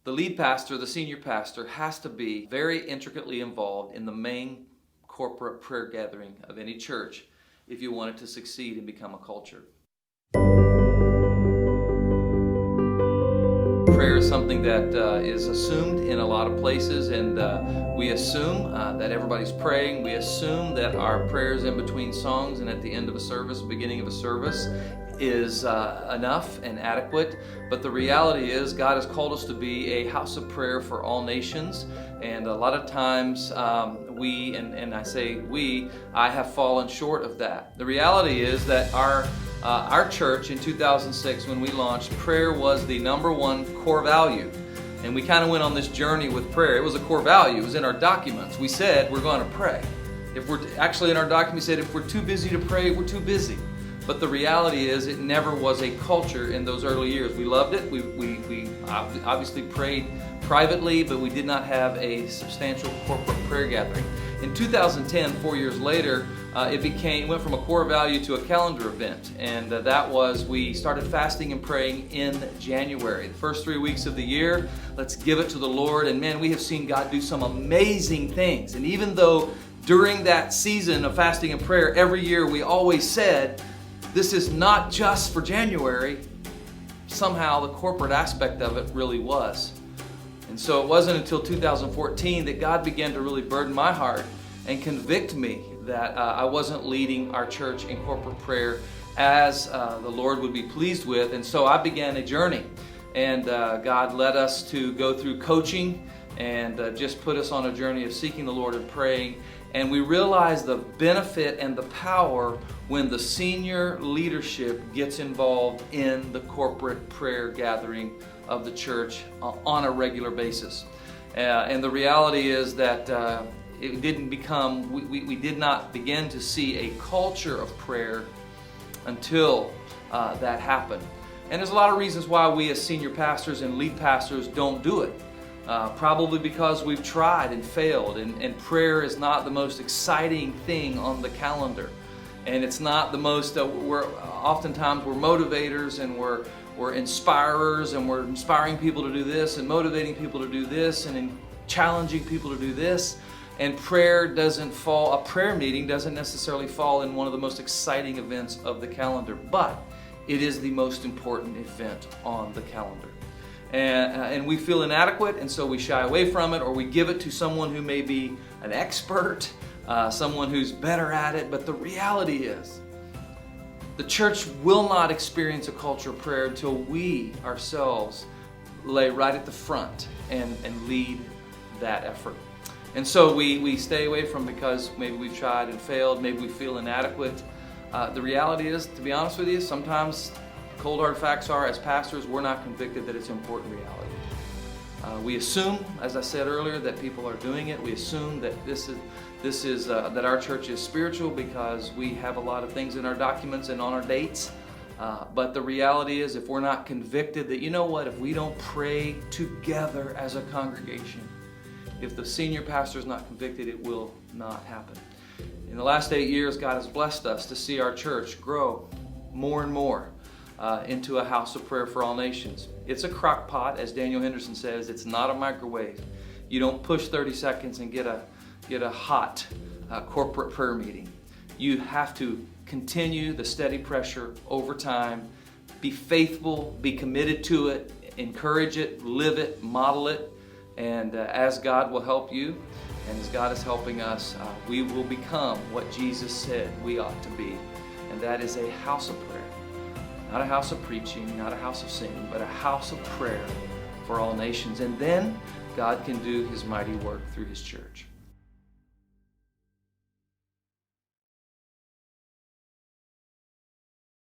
The lead pastor, the senior pastor, has to be very intricately involved in the main corporate prayer gathering of any church if you want it to succeed and become a culture. Prayer is something that is assumed in a lot of places, and we assume that everybody's praying. We assume that our prayers in between songs and at the end of a service, beginning of a service, is enough and adequate. But the reality is God has called us to be a house of prayer for all nations, and a lot of times I say we, I have fallen short of that. The reality is that our church in 2006, when we launched, prayer was the number one core value. And we kind of went on this journey with prayer. It was a core value. It was in our documents. We said we're going to pray. Actually in our document we said if we're too busy to pray, we're too busy. But the reality is it never was a culture in those early years. We loved it. We obviously prayed privately, but we did not have a substantial corporate prayer gathering. In 2010, 4 years later, it went from a core value to a calendar event, and that was we started fasting and praying in January. The first 3 weeks of the year, let's give it to the Lord, and man, we have seen God do some amazing things. And even though during that season of fasting and prayer, every year we always said, this is not just for January, somehow the corporate aspect of it really was. And so it wasn't until 2014 that God began to really burden my heart and convict me that I wasn't leading our church in corporate prayer as the Lord would be pleased with. And so I began a journey, and God led us to go through coaching and just put us on a journey of seeking the Lord and praying. And we realized the benefit and the power when the senior leadership gets involved in the corporate prayer gathering of the church on a regular basis. And the reality is that it didn't become, we did not begin to see a culture of prayer until that happened. And there's a lot of reasons why we as senior pastors and lead pastors don't do it. Probably because we've tried and failed, and prayer is not the most exciting thing on the calendar. And it's not the most, oftentimes we're motivators and we're inspirers, and we're inspiring people to do this and motivating people to do this and challenging people to do this. And prayer a prayer meeting doesn't necessarily fall in one of the most exciting events of the calendar, but it is the most important event on the calendar. And we feel inadequate, and so we shy away from it, or we give it to someone who may be an expert, someone who's better at it. But the reality is, the church will not experience a culture of prayer until we ourselves lay right at the front and lead that effort. And so we stay away from because maybe we've tried and failed, maybe we feel inadequate. The reality is, to be honest with you, sometimes cold hard facts are, as pastors, we're not convicted that it's important reality. We assume, as I said earlier, that people are doing it. We assume that that our church is spiritual because we have a lot of things in our documents and on our dates. But the reality is, if we're not convicted that, you know what, if we don't pray together as a congregation, if the senior pastor is not convicted, it will not happen. In the last 8 years, God has blessed us to see our church grow more and more into a house of prayer for all nations. It's a crock pot, as Daniel Henderson says. It's not a microwave. You don't push 30 seconds and get a hot corporate prayer meeting. You have to continue the steady pressure over time. Be faithful, be committed to it, encourage it, live it, model it, and as God will help you, and as God is helping us, we will become what Jesus said we ought to be, and that is a house of prayer. Not a house of preaching, not a house of singing, but a house of prayer for all nations. And then God can do His mighty work through His church.